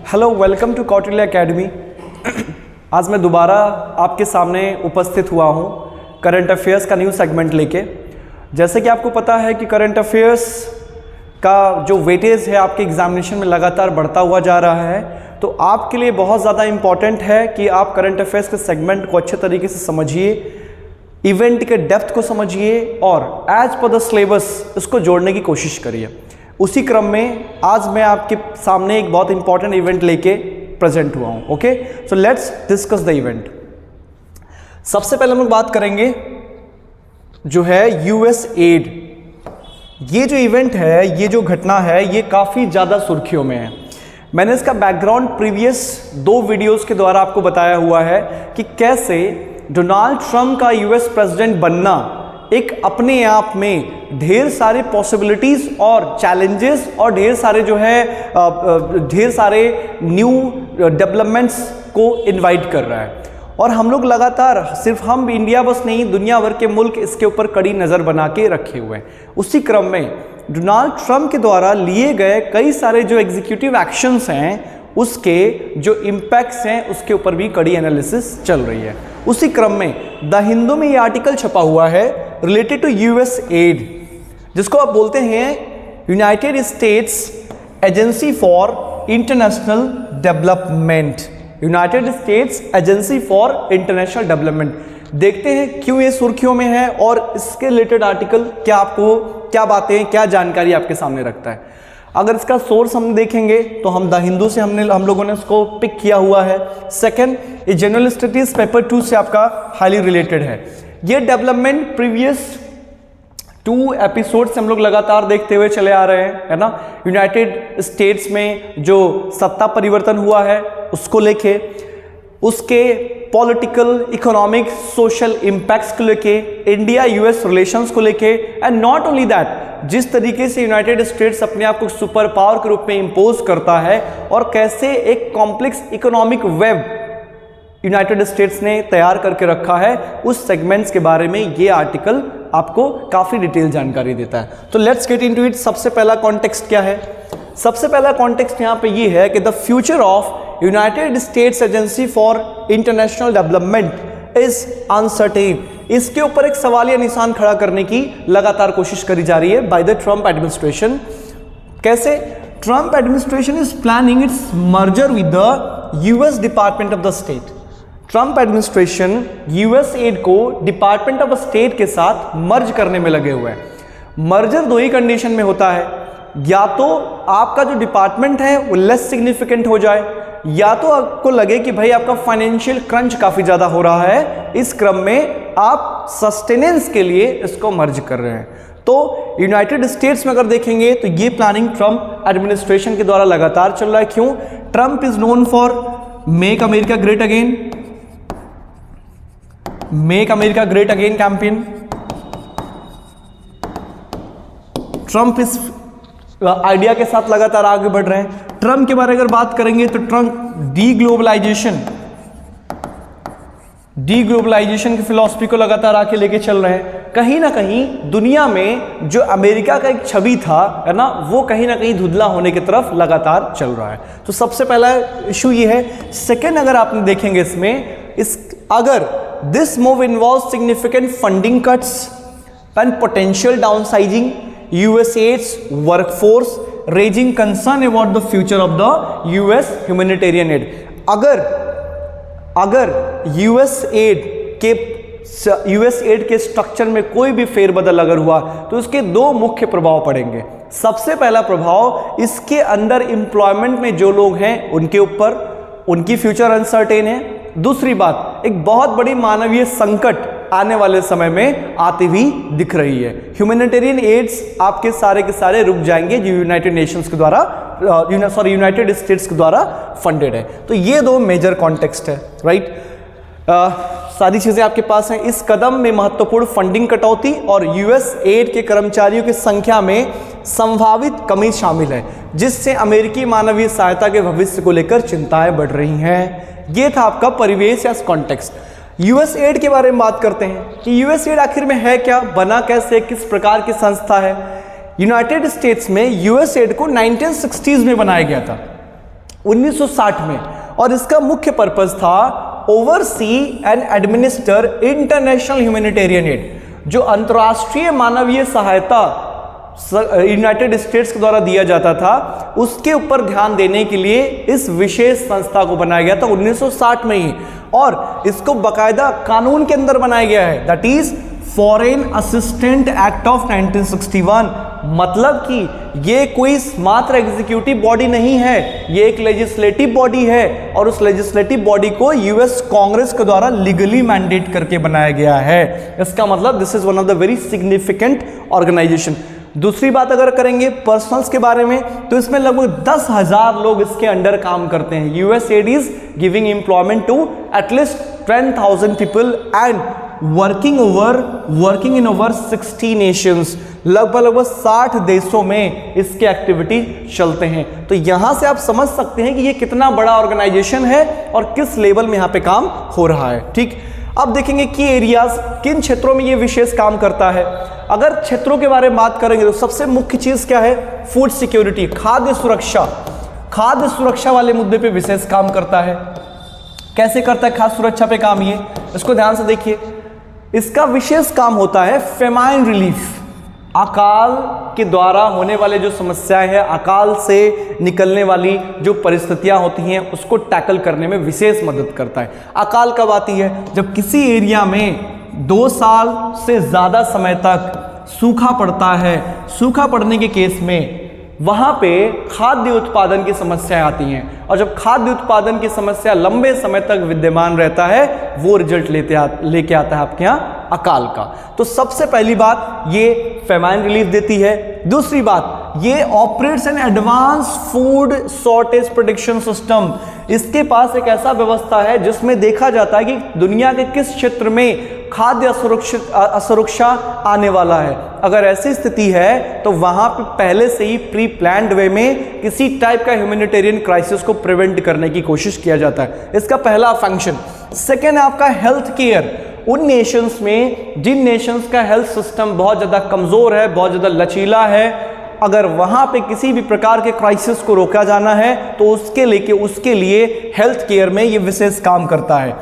Hello, welcome to Kautilya academy. आज मैं दोबारा आपके सामने उपस्थित हुआ हूँ करंट अफेयर्स का न्यू सेगमेंट लेके। जैसे कि आपको पता है कि करंट अफेयर्स का जो वेटेज है आपके एग्जामिनेशन में लगातार बढ़ता हुआ जा रहा है, तो आपके लिए बहुत ज़्यादा इम्पॉर्टेंट है कि आप करंट अफेयर्स के सेगमेंट को अच्छे तरीके से समझिए, इवेंट के डेप्थ को समझिए और एज पर द सिलेबस इसको जोड़ने की कोशिश करिए। उसी क्रम में आज मैं आपके सामने एक बहुत इंपॉर्टेंट इवेंट लेके प्रेजेंट हुआ हूँ। Okay, so let's discuss the event. सबसे पहले हम लोग बात करेंगे जो है यूएस एड। ये जो इवेंट है, ये जो घटना है, ये काफ़ी ज़्यादा सुर्खियों में है। मैंने इसका बैकग्राउंड प्रीवियस 2 वीडियोस के द्वारा आपको बताया हुआ है कि कैसे डोनाल्ड ट्रंप का यूएस प्रेसिडेंट बनना एक अपने आप में ढेर सारे पॉसिबिलिटीज़ और चैलेंजेस और ढेर सारे न्यू डेवलपमेंट्स को इनवाइट कर रहा है। और हम लोग लगातार, सिर्फ हम इंडिया बस नहीं, दुनिया भर के मुल्क इसके ऊपर कड़ी नज़र बना के रखे हुए हैं। उसी क्रम में डोनाल्ड ट्रंप के द्वारा लिए गए कई सारे जो एग्जीक्यूटिव एक्शंस हैं, उसके जो इम्पैक्ट्स हैं, उसके ऊपर भी कड़ी एनालिसिस चल रही है। उसी क्रम में द हिंदू में ये आर्टिकल छपा हुआ है रिलेटेड टू यूएस एड, जिसको आप बोलते हैं United states agency for international development. United states agency for international development. देखते हैं क्यों ये सुर्खियों में है और इसके रिलेटेड आर्टिकल क्या आपको क्या बातें, क्या जानकारी आपके सामने रखता है। अगर इसका सोर्स हम देखेंगे तो हम द हिंदू से हम लोगों ने इसको पिक किया हुआ है। सेकंड, ये जनरल स्टडीज पेपर 2 से आपका हाईली रिलेटेड है। ये डेवलपमेंट प्रीवियस 2 एपिसोड से हम लोग लगातार देखते हुए चले आ रहे हैं, है ना। यूनाइटेड स्टेट्स में जो सत्ता परिवर्तन हुआ है उसको लेके, उसके पॉलिटिकल, इकोनॉमिक, सोशल इम्पैक्ट्स को लेके, इंडिया यूएस रिलेशंस को लेके, एंड नॉट ओनली दैट, जिस तरीके से यूनाइटेड स्टेट्स अपने आप को सुपर पावर के रूप में इंपोज करता है और कैसे एक complex economic web United states ने तैयार करके रखा है, उस सेगमेंट्स के बारे में ये आर्टिकल आपको काफ़ी डिटेल जानकारी देता है। तो लेट्स गेट इनटू इट। सबसे पहला कॉन्टेक्स्ट क्या है? सबसे पहला कॉन्टेक्स्ट यहाँ पे ये है कि the future of United states agency for international development is uncertain. इसके ऊपर एक सवालिया निशान खड़ा करने की लगातार कोशिश करी जा रही है बाय द ट्रंप एडमिनिस्ट्रेशन। कैसे? Trump administration is planning it's merger with the US department of the state. Trump administration US add को डिपार्टमेंट ऑफ स्टेट के साथ मर्ज करने में लगे हुए हैं। मर्जर 2 ही कंडीशन में होता है, या तो आपका जो डिपार्टमेंट है वो लेस सिग्निफिकेंट हो जाए, या तो आपको लगे कि भाई आपका फाइनेंशियल क्रंच काफ़ी ज़्यादा हो रहा है, इस क्रम में आप सस्टेनेंस के लिए इसको मर्ज कर रहे हैं। तो यूनाइटेड स्टेट्स में अगर देखेंगे तो ये प्लानिंग ट्रंप एडमिनिस्ट्रेशन के द्वारा लगातार चल रहा है। क्यों? Trump is known for make America great again, make America great again campaign. Trump इस आइडिया के साथ लगातार आगे बढ़ रहे हैं। ट्रंप के बारे में अगर बात करेंगे तो ट्रंप डीग्लोबलाइजेशन की फिलॉसफी को लगातार आके लेके चल रहे हैं। कहीं ना कहीं दुनिया में जो अमेरिका का एक छवि था, है ना, वो कहीं ना कहीं धुंधला होने की तरफ लगातार चल रहा है। तो सबसे पहला इशू ये है। सेकेंड, अगर आपने देखेंगे इसमें, अगर this move involve significant funding cuts and potential downsizing US aid's workforce, raising concern about the future of the US humanitarian aid। अगर US aid के स्ट्रक्चर में कोई भी फेरबदल अगर हुआ तो उसके 2 मुख्य प्रभाव पड़ेंगे। सबसे पहला प्रभाव, इसके अंदर एम्प्लॉयमेंट में जो लोग हैं उनके ऊपर, उनकी फ्यूचर अनसर्टेन है। दूसरी बात, एक बहुत बड़ी मानवीय संकट आने वाले समय में आती हुई दिख रही है। ह्यूमैनिटेरियन एड्स आपके सारे के सारे रुक जाएंगे जो यूनाइटेड स्टेट्स के द्वारा फंडेड है। तो ये 2 मेजर कॉन्टेक्स्ट है, राइट। सारी चीजें आपके पास हैं। इस कदम में महत्वपूर्ण फंडिंग कटौती और यूएस एड के कर्मचारियों की संख्या में संभावित कमी शामिल है, जिससे अमेरिकी मानवीय सहायता के भविष्य को लेकर चिंताएं बढ़ रही हैं। ये था आपका परिवेश या कॉन्टेक्स्ट। यूएस एड के बारे में बात करते हैं कि यूएस एड आखिर में है क्या, बना कैसे, किस प्रकार की संस्था है। यूनाइटेड स्टेट्स में यूएस एड को 1960s में बनाया गया था। 1960 में। और इसका मुख्य पर्पस था oversee and administer international humanitarian add, जो अंतर्राष्ट्रीय मानवीय सहायता यूनाइटेड स्टेट्स के द्वारा दिया जाता था, उसके ऊपर ध्यान देने के लिए इस विशेष संस्था को बनाया गया था 1960 में ही। और इसको बाकायदा कानून के अंदर बनाया गया है, that is foreign assistant act of 1961। मतलब कि ये कोई मात्र एग्जीक्यूटिव बॉडी नहीं है, ये एक लेजिस्लेटिव बॉडी है, और उस लेजिस्लेटिव बॉडी को यूएस कांग्रेस के द्वारा लीगली मैंडेट करके बनाया गया है। इसका मतलब this is one of the very significant organisation. दूसरी बात अगर करेंगे पर्सनल्स के बारे में, तो इसमें लगभग 10,000 लोग इसके अंडर काम करते हैं। USAID is giving employment to at least 10,000 people and working in over 60 nations. लगभग 60 देशों में इसके एक्टिविटी चलते हैं। तो यहां से आप समझ सकते हैं कि ये कितना बड़ा ऑर्गेनाइजेशन है और किस लेवल में यहां पे काम हो रहा है। ठीक, अब देखेंगे कि एरियाज किन क्षेत्रों में ये विशेष काम करता है। अगर क्षेत्रों के बारे में बात करेंगे तो सबसे मुख्य चीज क्या है, फूड सिक्योरिटी, खाद्य सुरक्षा। खाद्य सुरक्षा वाले मुद्दे पे विशेष काम करता है। कैसे करता है खाद्य सुरक्षा पे काम ये, इसको ध्यान से देखिए। इसका विशेष काम होता है फेमाइन रिलीफ, अकाल के द्वारा होने वाले जो समस्याएं हैं, अकाल से निकलने वाली जो परिस्थितियां होती हैं, उसको टैकल करने में विशेष मदद करता है। अकाल कब आती है, जब किसी एरिया में 2 साल से ज़्यादा समय तक सूखा पड़ता है। सूखा पड़ने के केस में वहाँ पे खाद्य उत्पादन की समस्याएं आती हैं, और जब खाद्य उत्पादन की समस्या लंबे समय तक विद्यमान रहता है, वो रिजल्ट लेके आता है आपके यहाँ अकाल का। तो सबसे पहली बात ये फेमाइन रिलीफ देती है। दूसरी बात, ये operates an advance food shortage prediction system. इसके पास एक ऐसा व्यवस्था है जिसमें देखा जाता है कि दुनिया के किस क्षेत्र में खाद्य असुरक्षा आने वाला है। अगर ऐसी स्थिति है तो वहां पे पहले से ही प्री प्लान्ड वे में किसी टाइप का ह्यूमैनिटेरियन क्राइसिस को प्रिवेंट करने की कोशिश किया जाता है। इसका पहला फंक्शन। सेकेंड है आपका हेल्थ केयर। उन नेशंस में जिन नेशंस का हेल्थ सिस्टम बहुत ज़्यादा कमज़ोर है, बहुत ज़्यादा लचीला है, अगर वहाँ पे किसी भी प्रकार के क्राइसिस को रोका जाना है तो उसके लिए हेल्थ केयर में ये विशेष काम करता है।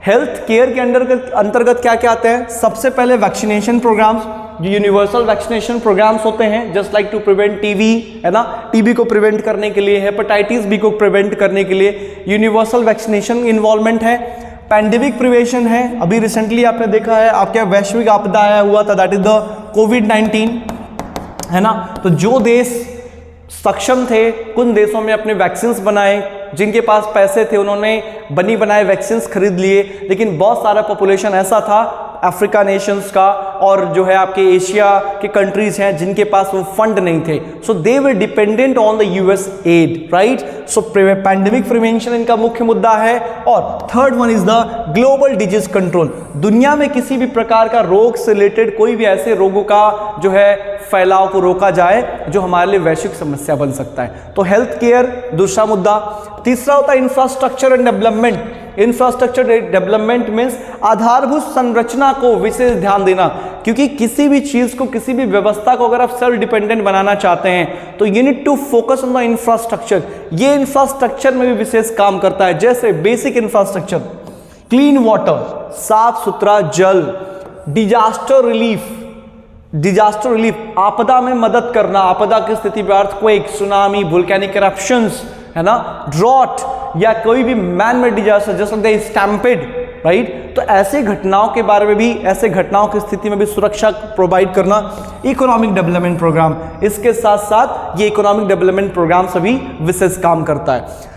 हेल्थ केयर के अंतर्गत क्या क्या आते हैं, सबसे पहले वैक्सीनेशन प्रोग्राम्स, जो यूनिवर्सल वैक्सीनेशन प्रोग्राम्स होते हैं, just like to prevent TB, है ना, टीबी को प्रिवेंट करने के लिए, हेपेटाइटिस बी को प्रिवेंट करने के लिए यूनिवर्सल वैक्सीनेशन इन्वॉल्वमेंट है। पैंडेमिक प्रिवेंशन है, अभी रिसेंटली आपने देखा है आपके वैश्विक आपदा आया हुआ था, दैट इज द कोविड-19, है ना। तो जो देश सक्षम थे उन देशों में अपने वैक्सीन्स बनाए, जिनके पास पैसे थे उन्होंने बनी बनाए वैक्सीन्स खरीद लिए, लेकिन बहुत सारा पॉपुलेशन ऐसा था अफ्रीका नेशंस का और जो है आपके एशिया के कंट्रीज हैं जिनके पास वो फंड नहीं थे, so they were dependent on the US aid, right. So pandemic prevention इनका मुख्य मुद्दा है। और third one is the global disease control. दुनिया में किसी भी प्रकार का रोग से रिलेटेड कोई भी ऐसे रोगों का जो है फैलाव को रोका जाए जो हमारे लिए वैश्विक समस्या बन सकता है। तो हेल्थ केयर दूसरा मुद्दा। तीसरा होता है infrastructure and development. Infrastructure development means आधारभूत संरचना को विशेष ध्यान देना, क्योंकि किसी भी चीज को, किसी भी व्यवस्था को अगर आप सेल्फ डिपेंडेंट बनाना चाहते हैं तो you need to focus on the infrastructure. ये इंफ्रास्ट्रक्चर में भी विशेष काम करता है, जैसे बेसिक इंफ्रास्ट्रक्चर, क्लीन वाटर, साफ सुथरा जल, डिजास्टर रिलीफ, आपदा में मदद करना, आपदा की स्थिति में अर्थक्वेक, सुनामी, वोल्केनिक इरप्शंस, है ना, ड्रॉट या कोई भी मैन मेड डिजास्टर जैसे द स्टैम्पेड, राइट। तो ऐसे घटनाओं के बारे में भी, ऐसे घटनाओं की स्थिति में भी सुरक्षा प्रोवाइड करना। इकोनॉमिक डेवलपमेंट प्रोग्राम, इसके साथ साथ ये इकोनॉमिक डेवलपमेंट प्रोग्राम सभी विशेष काम करता है।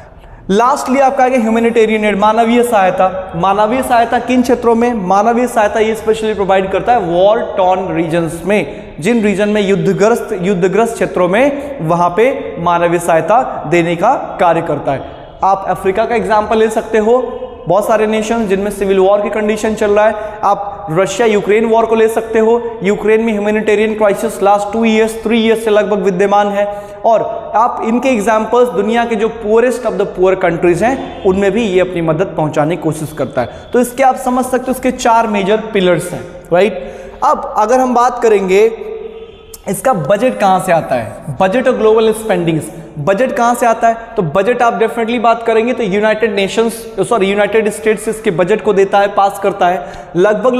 लास्टली आपका आगे ह्यूमैनिटेरियन एड, मानवीय सहायता। मानवीय सहायता किन क्षेत्रों में, मानवीय सहायता ये स्पेशली प्रोवाइड करता है वॉर टॉर्न रीजन्स में, जिन रीजन में युद्धग्रस्त क्षेत्रों में वहां पे मानवीय सहायता देने का कार्य करता है। आप अफ्रीका का एग्जाम्पल ले सकते हो, बहुत सारे नेशन जिनमें सिविल वॉर की कंडीशन चल रहा है। आप रशिया यूक्रेन वॉर को ले सकते हो, यूक्रेन में ह्यूमैनिटेरियन क्राइसिस लास्ट 3 ईयर्स से लगभग विद्यमान है। और आप इनके एग्जाम्पल्स दुनिया के जो poorest of the poor countries हैं उनमें भी ये अपनी मदद पहुंचाने की कोशिश करता है। तो इसके आप समझ सकते हो इसके 4 मेजर पिलर्स हैं, राइट। अब अगर हम बात करेंगे इसका बजट कहां से आता है, बजट और ग्लोबल स्पेंडिंग्स। बजट कहाँ से आता है? तो बजट आप डेफिनेटली बात करेंगे तो यूनाइटेड स्टेट्स इसके बजट को देता है, पास करता है। लगभग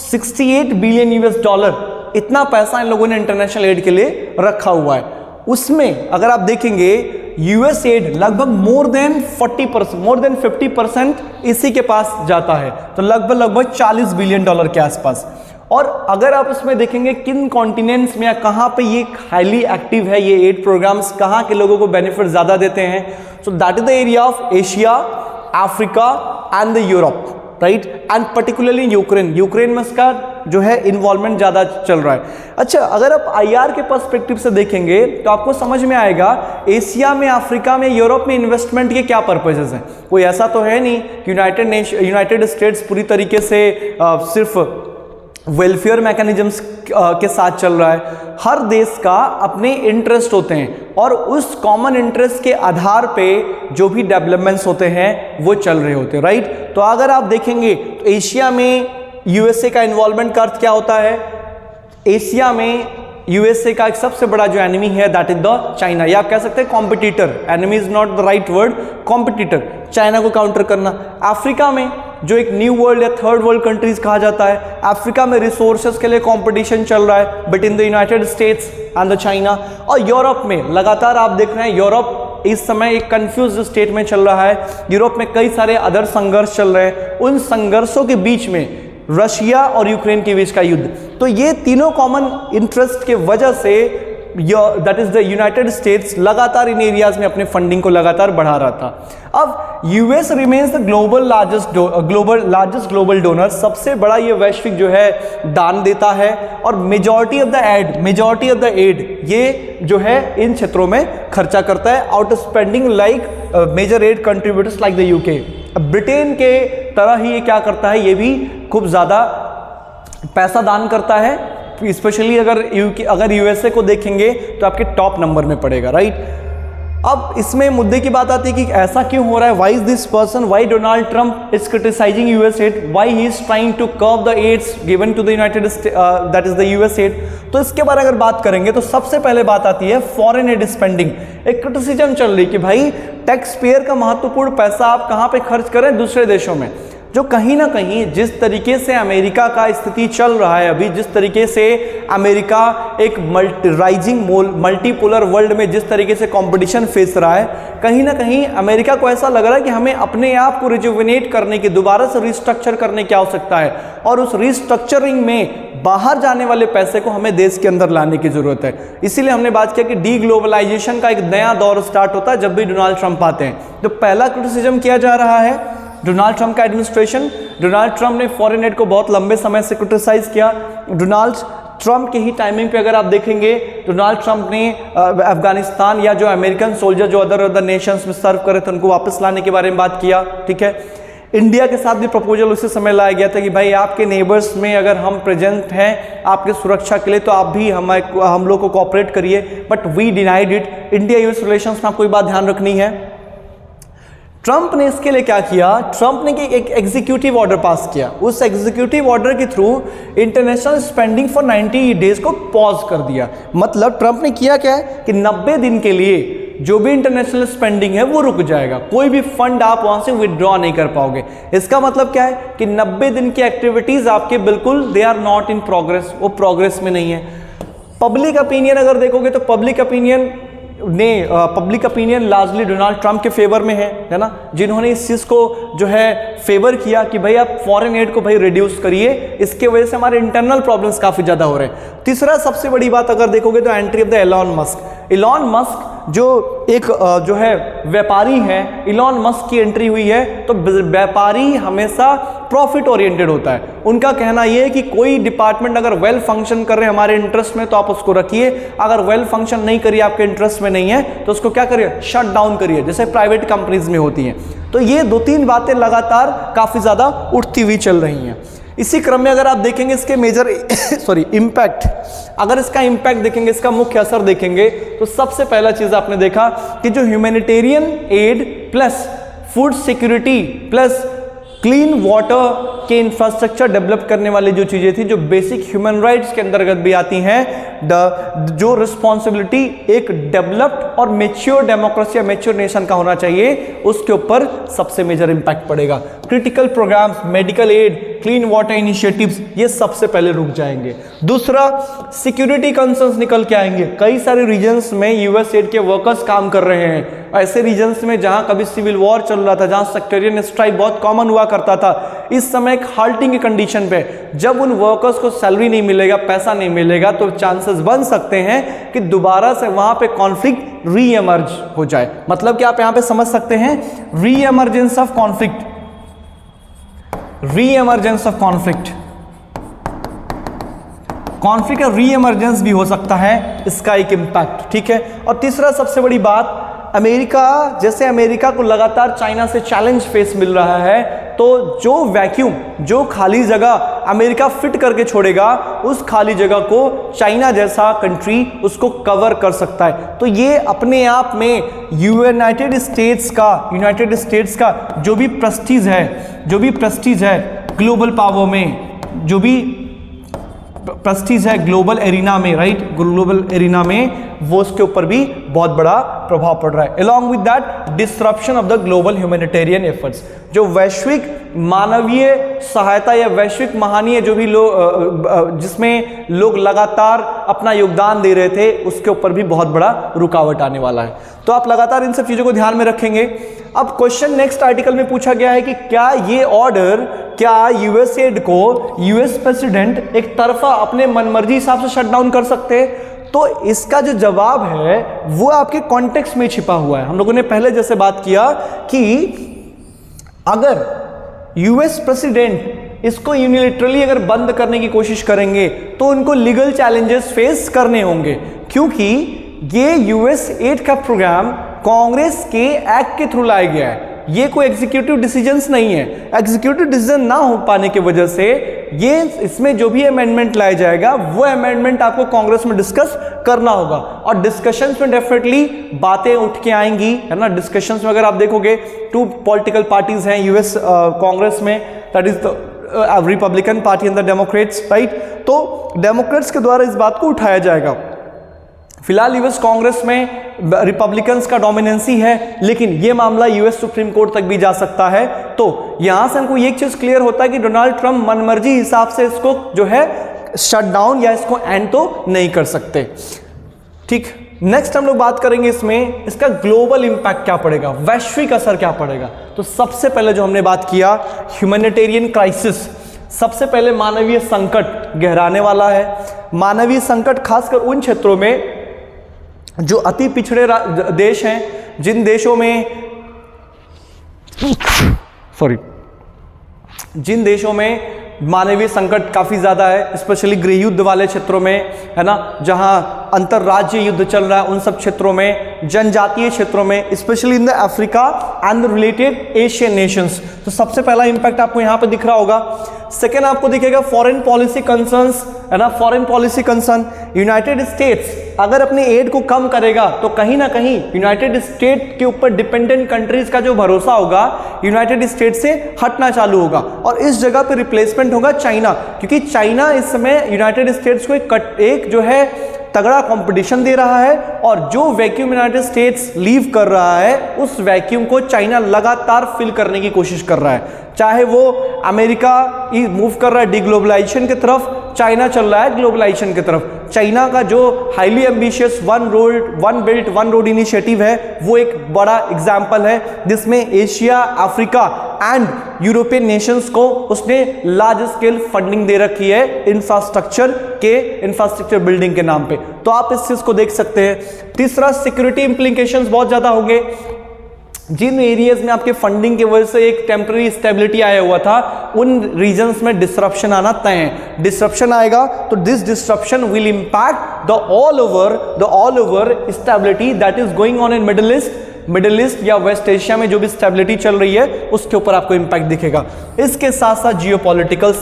68 बिलियन यूएस डॉलर, इतना पैसा इन लोगों ने इंटरनेशनल एड के लिए रखा हुआ है। उसमें अगर आप देखेंगे यूएस एड लगभग मोर देन 50% इसी के पास जाता है, तो लगभग 40 बिलियन डॉलर के आसपास। और अगर आप इसमें देखेंगे किन कॉन्टिनेंट्स में या कहाँ पे ये हाईली एक्टिव है, ये एड प्रोग्राम्स कहाँ के लोगों को बेनिफिट ज़्यादा देते हैं, so that is the area of Asia, Africa and the Europe, right, and particularly Ukraine में इसका जो है इन्वॉल्वमेंट ज़्यादा चल रहा है। अच्छा, अगर आप आईआर के पर्सपेक्टिव से देखेंगे तो आपको समझ में आएगा एशिया में, अफ्रीका में, यूरोप में इन्वेस्टमेंट के क्या पर्पसेस हैं। कोई ऐसा तो है नहीं कि यूनाइटेड स्टेट्स पूरी तरीके से सिर्फ वेलफेयर मैकेनिज्म्स के साथ चल रहा है। हर देश का अपने इंटरेस्ट होते हैं और उस कॉमन इंटरेस्ट के आधार पे जो भी डेवलपमेंट्स होते हैं वो चल रहे होते हैं, राइट। तो अगर आप देखेंगे तो एशिया में यूएसए का इन्वॉल्वमेंट का अर्थ क्या होता है? एशिया में यूएसए का एक सबसे बड़ा जो एनिमी है दैट इज द चाइना, या आप कह सकते हैं competitor, enemy is not the right word, competitor, China को काउंटर करना। अफ्रीका में जो एक न्यू वर्ल्ड या थर्ड वर्ल्ड कंट्रीज कहा जाता है, अफ्रीका में रिसोर्सेज के लिए कंपटीशन चल रहा है between the United states and the China. और यूरोप में लगातार आप देख रहे हैं यूरोप इस समय एक कंफ्यूज स्टेट में चल रहा है। यूरोप में कई सारे अदर संघर्ष चल रहे हैं, उन संघर्षों के बीच में रशिया और यूक्रेन के बीच का युद्ध। तो ये तीनों कॉमन इंटरेस्ट के वजह say that is the United states लगातार इन एरियाज में अपने फंडिंग को लगातार बढ़ा रहा था। अब US remains the largest global donor, सबसे बड़ा ये वैश्विक जो है दान देता है, और मेजॉरिटी ऑफ द एड ये जो है इन क्षेत्रों में खर्चा करता है, out spending like major aid contributors like the UK. Britain के तरह ही ये क्या करता है, ये भी खूब ज़्यादा पैसा दान करता है, स्पेशली अगर यूएसए को देखेंगे तो आपके टॉप नंबर में पड़ेगा, राइट। अब इसमें मुद्दे की बात आती है कि ऐसा क्यों हो रहा है, why is this person, why Donald Trump is criticising US aid, why he is trying to curve the aids given to the united that is the US aid. तो इसके बारे में अगर बात करेंगे तो सबसे पहले बात आती है फॉरेन एड स्पेंडिंग। एक क्रिटिसिज्म चल रही कि भाई टैक्स पेयर का महत्वपूर्ण पैसा आप कहाँ पे खर्च करें, दूसरे देशों में, जो कहीं ना कहीं जिस तरीके से अमेरिका का स्थिति चल रहा है अभी, जिस तरीके से अमेरिका एक मल्टीपोलर वर्ल्ड में जिस तरीके से कंपटीशन फेस रहा है, कहीं ना कहीं अमेरिका को ऐसा लग रहा है कि हमें अपने आप को रिजुविनेट करने की, दोबारा से रिस्ट्रक्चर करने की आवश्यकता है, और उस रिस्ट्रक्चरिंग में बाहर जाने वाले पैसे को हमें देश के अंदर लाने की जरूरत है। इसीलिए हमने बात किया कि डी ग्लोबलाइजेशन का एक नया दौर स्टार्ट होता है जब भी डोनाल्ड ट्रंप आते हैं। तो पहला क्रिटिसिज्म किया जा रहा है डोनाल्ड ट्रंप का एडमिनिस्ट्रेशन। डोनाल्ड ट्रंप ने फॉरेन एड को बहुत लंबे समय से क्रिटिसाइज किया। डोनाल्ड ट्रंप के ही टाइमिंग पे अगर आप देखेंगे, डोनाल्ड ट्रंप ने अफगानिस्तान या जो अमेरिकन सोल्जर जो अदर नेशंस में सर्व करे थे उनको वापस लाने के बारे में बात किया, ठीक है। इंडिया के साथ भी प्रपोजल उसी समय लाया गया था कि भाई आपके नेबर्स में अगर हम प्रेजेंट हैं आपके सुरक्षा के लिए तो आप भी हम लोग को कोऑपरेट करिए, but we denied it. India US relations में आपको कोई बात ध्यान रखनी है। ट्रंप ने इसके लिए क्या किया, ट्रंप ने एक एग्जीक्यूटिव ऑर्डर पास किया। उस एग्जीक्यूटिव ऑर्डर के through international spending for 90 days को पॉज कर दिया। मतलब ट्रंप ने किया क्या है कि 90 दिन के लिए जो भी इंटरनेशनल स्पेंडिंग है वो रुक जाएगा, कोई भी फंड आप वहां से विड्रॉ नहीं कर पाओगे। इसका मतलब क्या है कि 90 दिन की एक्टिविटीज आपके बिल्कुल they are not in progress, वो प्रोग्रेस में नहीं है। पब्लिक ओपिनियन अगर देखोगे तो public opinion largely Donald Trump के फेवर में है ना, जिन्होंने इस चीज़ को जो है फेवर किया कि भाई आप फॉरेन एड को भाई रिड्यूस करिए, इसके वजह से हमारे इंटरनल प्रॉब्लम्स काफ़ी ज़्यादा हो रहे हैं। तीसरा सबसे बड़ी बात अगर देखोगे तो entry of the Elon Musk जो एक जो है व्यापारी हैं, इलॉन मस्क की एंट्री हुई है। तो व्यापारी हमेशा प्रॉफिट ओरिएंटेड होता है। उनका कहना यह है कि कोई डिपार्टमेंट अगर वेल फंक्शन कर रहे हैं हमारे इंटरेस्ट में तो आप उसको रखिए, अगर वेल फंक्शन नहीं करिए, आपके इंटरेस्ट में नहीं है तो उसको क्या करिए, शट डाउन करिए, जैसे प्राइवेट कंपनीज में होती हैं। तो ये 2-3 बातें लगातार काफ़ी ज़्यादा उठती हुई चल रही हैं। इसी क्रम में अगर आप देखेंगे इसके मेजर इम्पैक्ट, अगर इसका इम्पैक्ट देखेंगे, इसका मुख्य असर देखेंगे, तो सबसे पहला चीज़ आपने देखा कि जो humanitarian add plus food security plus clean water के इंफ्रास्ट्रक्चर डेवलप करने वाली जो चीजें थी, जो बेसिक ह्यूमन राइट्स के अंतर्गत भी आती हैं, जो रिस्पॉन्सिबिलिटी एक डेवलप्ड और मेच्योर डेमोक्रेसी या मेच्योर नेशन का होना चाहिए, उसके ऊपर सबसे मेजर इंपैक्ट पड़ेगा। Critical programs, medical aid, clean water initiatives, ये सबसे पहले रुक जाएंगे। दूसरा, सिक्योरिटी कंसर्न्स निकल के आएंगे। कई सारे रीजन्स में यूएस एड के वर्कर्स काम कर रहे हैं, ऐसे रीजन्स में जहां कभी सिविल वॉर चल रहा था, जहां सेक्टोरियल स्ट्राइक बहुत कॉमन हुआ करता था, इस समय एक हाल्टिंग की कंडीशन पे जब उन वर्कर्स को सैलरी नहीं मिलेगा, पैसा नहीं मिलेगा, तो चांसेस बन सकते हैं कि दोबारा से वहां पे कॉन्फ्लिक्ट री एमर्ज हो जाए। मतलब कि आप यहां पे समझ सकते हैं, री एमर्जेंस ऑफ कॉन्फ्लिक्ट, री एमर्जेंस ऑफ कॉन्फ्लिक्ट, कॉन्फ्लिक्ट का री एमर्जेंस भी हो सकता है, इसका एक इंपैक्ट। ठीक है। और तीसरा सबसे बड़ी बात, अमेरिका, जैसे अमेरिका को लगातार चाइना से चैलेंज फेस मिल रहा है, तो जो वैक्यूम, जो खाली जगह अमेरिका फिट करके छोड़ेगा, उस खाली जगह को चाइना जैसा कंट्री उसको कवर कर सकता है। तो ये अपने आप में यूनाइटेड स्टेट्स का जो भी प्रेस्टीज है ग्लोबल पावर में, जो भी प्रेस्टीज है ग्लोबल एरिना में, राइट, ग्लोबल एरिना में, वो उसके ऊपर भी बहुत बड़ा प्रभाव पड़ रहा है। Along with that, disruption of the global humanitarian efforts, जो वैश्विक मानवीय सहायता या वैश्विक महानीय जो भी लोग, जिसमें लोग लगातार अपना योगदान दे रहे थे, उसके ऊपर भी बहुत बड़ा रुकावट आने वाला है। तो आप लगातार इन सब चीजों को ध्यान में रखेंगे। अब क्वेश्चन नेक्स्ट आर्टिकल में पूछा गया है कि क्या ये ऑर्डर, क्या यूएस एड को यूएस प्रेसिडेंट एक तरफा अपने मनमर्जी हिसाब से शट डाउन कर सकते हैं? तो इसका जो जवाब है वो आपके कॉन्टेक्स्ट में छिपा हुआ है। हम लोगों ने पहले जैसे बात किया कि अगर यूएस प्रेसिडेंट इसको यूनिलैटरली अगर बंद करने की कोशिश करेंगे तो उनको लीगल चैलेंजेस फेस करने होंगे, क्योंकि ये यूएस एड का प्रोग्राम कांग्रेस के एक्ट के थ्रू लाया गया है। ये कोई एग्जीक्यूटिव डिसीजंस नहीं है। एग्जीक्यूटिव डिसीजन ना हो पाने की वजह से ये इसमें जो भी अमेंडमेंट लाया जाएगा, वो अमेंडमेंट आपको कांग्रेस में डिस्कस करना होगा, और डिस्कशंस में डेफिनेटली बातें उठ के आएंगी, है ना। डिस्कशंस में अगर आप देखोगे, 2 पॉलिटिकल पार्टीज हैं यूएस कांग्रेस में, that is the Republican party and the Democrats, right. तो डेमोक्रेट्स के द्वारा इस बात को उठाया जाएगा। फिलहाल यूएस कांग्रेस में रिपब्लिकन्स का डोमिनेंसी है, लेकिन यह मामला यूएस सुप्रीम कोर्ट तक भी जा सकता है। तो यहां से हमको एक चीज क्लियर होता है कि डोनाल्ड ट्रंप मनमर्जी हिसाब से इसको जो है शट डाउन या इसको एंड तो नहीं कर सकते। ठीक, नेक्स्ट हम लोग बात करेंगे इसमें इसका ग्लोबल इंपैक्ट क्या पड़ेगा, वैश्विक असर क्या पड़ेगा। तो सबसे पहले जो हमने बात किया, ह्यूमैनिटेरियन क्राइसिस, सबसे पहले मानवीय संकट गहराने वाला है। मानवीय संकट खासकर उन क्षेत्रों में जो अति पिछड़े देश हैं, जिन देशों में जिन देशों में मानवीय संकट काफी ज्यादा है, स्पेशली गृह युद्ध वाले क्षेत्रों में, है ना, जहां अंतरराज्यीय युद्ध चल रहा है, उन सब क्षेत्रों में, जनजातीय क्षेत्रों में, specially in the Africa and related Asian Nations. तो सबसे पहला इंपैक्ट आपको यहां पे दिख रहा होगा। सेकेंड आपको दिखेगा फॉरेन पॉलिसी कंसर्न्स, है ना, foreign policy concern. United states अगर अपने एड को कम करेगा तो कहीं ना कहीं यूनाइटेड स्टेट के ऊपर डिपेंडेंट कंट्रीज का जो भरोसा होगा यूनाइटेड स्टेट से हटना चालू होगा, और इस जगह पे रिप्लेसमेंट होगा चाइना, क्योंकि चाइना इस समय यूनाइटेड स्टेट्स को एक जो है तगड़ा कंपटीशन दे रहा है, और जो वैक्यूम यूनाइटेड स्टेट्स लीव कर रहा है, उस वैक्यूम को चाइना लगातार फिल करने की कोशिश कर रहा है। चाहे वो अमेरिका मूव कर रहा है डिग्लोबलाइजेशन की तरफ, चाइना चल रहा है ग्लोबलाइजेशन की तरफ। चाइना का जो highly ambitious one belt one road initiative है, वो एक बड़ा एग्जाम्पल है, जिसमें Asia, Africa and European Nations को उसने लार्ज स्केल फंडिंग दे रखी है इंफ्रास्ट्रक्चर बिल्डिंग के नाम पे। तो आप इस चीज को देख सकते हैं। तीसरा, सिक्योरिटी इंप्लीकेशंस बहुत ज्यादा होंगे। जिन एरियाज में आपके फंडिंग की वजह से एक टेम्पररी स्टेबिलिटी आया हुआ था, उन रीजन्स में डिसरप्शन आना तय है। डिसरप्शन आएगा तो this disruption will impact the all over stability that is going on in middle east या वेस्ट एशिया में जो भी स्टेबिलिटी चल रही है, उसके ऊपर आपको इंपैक्ट दिखेगा। इसके साथ साथ geopolitical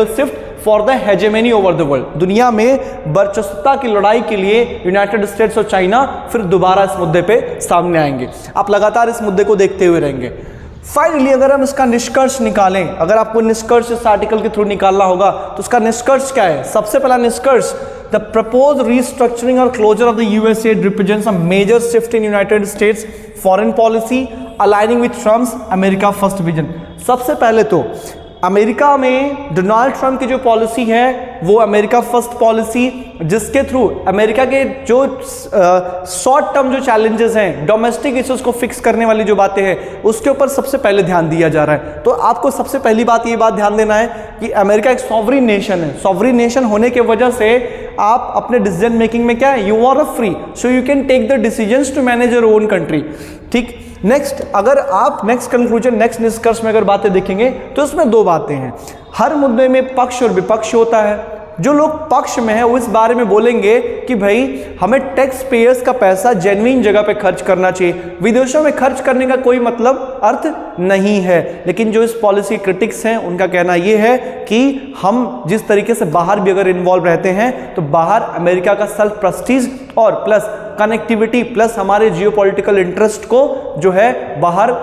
shift for the hegemony over the world, दुनिया में वर्चस्वता की लड़ाई के लिए यूनाइटेड स्टेट्स और चाइना फिर दोबारा इस मुद्दे पे सामने आएंगे। आप लगातार इस मुद्दे को देखते हुए रहेंगे। फाइनली अगर हम इसका निष्कर्ष निकालें, अगर आपको निष्कर्ष इस आर्टिकल के थ्रू निकालना होगा तो उसका निष्कर्ष क्या है? सबसे पहला निष्कर्ष, द प्रपोज्ड रीस्ट्रक्चरिंग और closure of the US aid represents a major shift in United States foreign policy aligning with Trump's America first vision. सबसे पहले तो अमेरिका में डोनाल्ड ट्रंप की जो पॉलिसी है वो अमेरिका फर्स्ट पॉलिसी, जिसके थ्रू अमेरिका के जो शॉर्ट टर्म जो चैलेंजेस हैं, डोमेस्टिक इश्यूज को फिक्स करने वाली जो बातें हैं, उसके ऊपर सबसे पहले ध्यान दिया जा रहा है। तो आपको सबसे पहली बात ये बात ध्यान देना है कि अमेरिका एक सॉवरिन नेशन है। सॉवरिन नेशन होने के वजह से आप अपने डिसीजन मेकिंग में क्या है, you are free, so you can take the decisions to manage your own country. ठीक, नेक्स्ट अगर आप नेक्स्ट कंक्लूजन, नेक्स्ट निष्कर्ष में अगर बातें देखेंगे तो इसमें दो बातें हैं। हर मुद्दे में पक्ष और विपक्ष होता है। जो लोग पक्ष में है वो इस बारे में बोलेंगे कि भाई हमें टैक्स पेयर्स का पैसा जेन्युइन जगह पे खर्च करना चाहिए, विदेशों में खर्च करने का कोई मतलब अर्थ नहीं है। लेकिन जो इस पॉलिसी क्रिटिक्स हैं उनका कहना ये है कि हम जिस तरीके से बाहर भी अगर इन्वॉल्व रहते हैं तो बाहर अमेरिका का सेल्फ प्रेस्टीज और प्लस कनेक्टिविटी प्लस हमारे जियोपॉलिटिकल इंटरेस्ट को जो है बाहर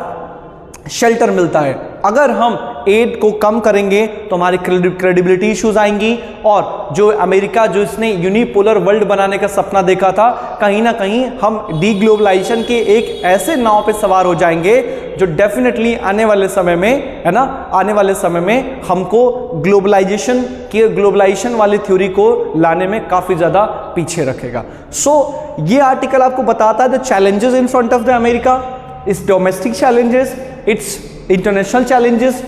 शेल्टर मिलता है। अगर हम एड को कम करेंगे तो हमारी क्रेडिबिलिटी इश्यूज आएंगी और जो अमेरिका जो इसने यूनिपोलर वर्ल्ड बनाने का सपना देखा था, कहीं ना कहीं हम डीग्लोबलाइजेशन के एक ऐसे नाव पे सवार हो जाएंगे जो डेफिनेटली आने वाले समय में, है ना, आने वाले समय में हमको ग्लोबलाइजेशन वाली थ्योरी को लाने में काफ़ी ज़्यादा पीछे रखेगा। सो ये आर्टिकल आपको बताता है the challenges in front of the America, it's domestic challenges, it's international challenges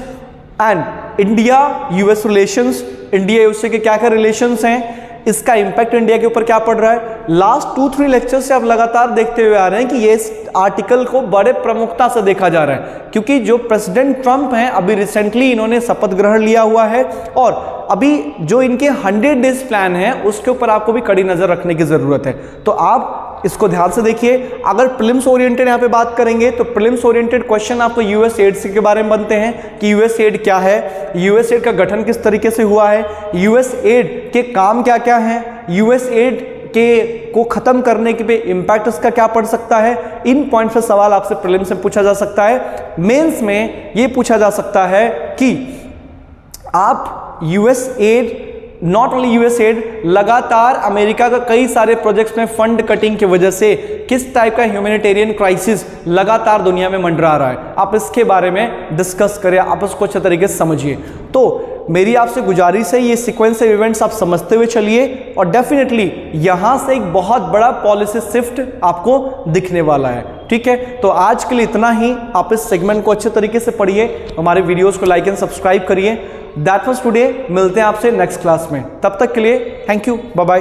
and India US relations, India USA के क्या क्या रिलेशंस हैं, इसका इंपैक्ट इंडिया के ऊपर क्या पड़ रहा है। लास्ट 2-3 लेक्चर से आप लगातार देखते हुए आ रहे हैं कि ये इस आर्टिकल को बड़े प्रमुखता से देखा जा रहा है, क्योंकि जो प्रेसिडेंट ट्रंप हैं अभी रिसेंटली इन्होंने शपथ ग्रहण लिया हुआ है और अभी जो इनके 100 डेज प्लान है उसके ऊपर आपको भी कड़ी नजर रखने की जरूरत है। तो आप इसको ध्यान से देखिए। अगर प्रीलिम्स ओरिएंटेड यहाँ पे बात करेंगे तो प्रीलिम्स ओरिएंटेड क्वेश्चन आपको यूएस एड के बारे में बनते हैं कि यूएस एड क्या है, यूएस एड का गठन किस तरीके से हुआ है, यूएस एड के काम क्या क्या हैं, यूएस एड के को खत्म करने के पे इम्पैक्ट इसका क्या पड़ सकता है। इन पॉइंट पे सवाल आपसे प्रीलिम्स में पूछा जा सकता है। मेंस में ये पूछा जा सकता है कि आप US add, not only US add, लगातार अमेरिका का कई सारे प्रोजेक्ट्स में फंड कटिंग की वजह से किस टाइप का ह्यूमैनिटेरियन क्राइसिस लगातार दुनिया में मंडरा रहा है, आप इसके बारे में डिस्कस करें, आप इसको अच्छे तरीके से समझिए। तो मेरी आपसे गुजारिश है ये सीक्वेंस इवेंट्स आप समझते हुए चलिए और डेफिनेटली यहां से एक बहुत बड़ा पॉलिसी शिफ्ट आपको दिखने वाला है। ठीक है, तो आज के लिए इतना ही। आप इस सेगमेंट को अच्छे तरीके से पढ़िए, हमारे वीडियोस को लाइक एंड सब्सक्राइब करिए। That was today. मिलते हैं आपसे नेक्स्ट क्लास में, तब तक के लिए थैंक यू, बाय बाय।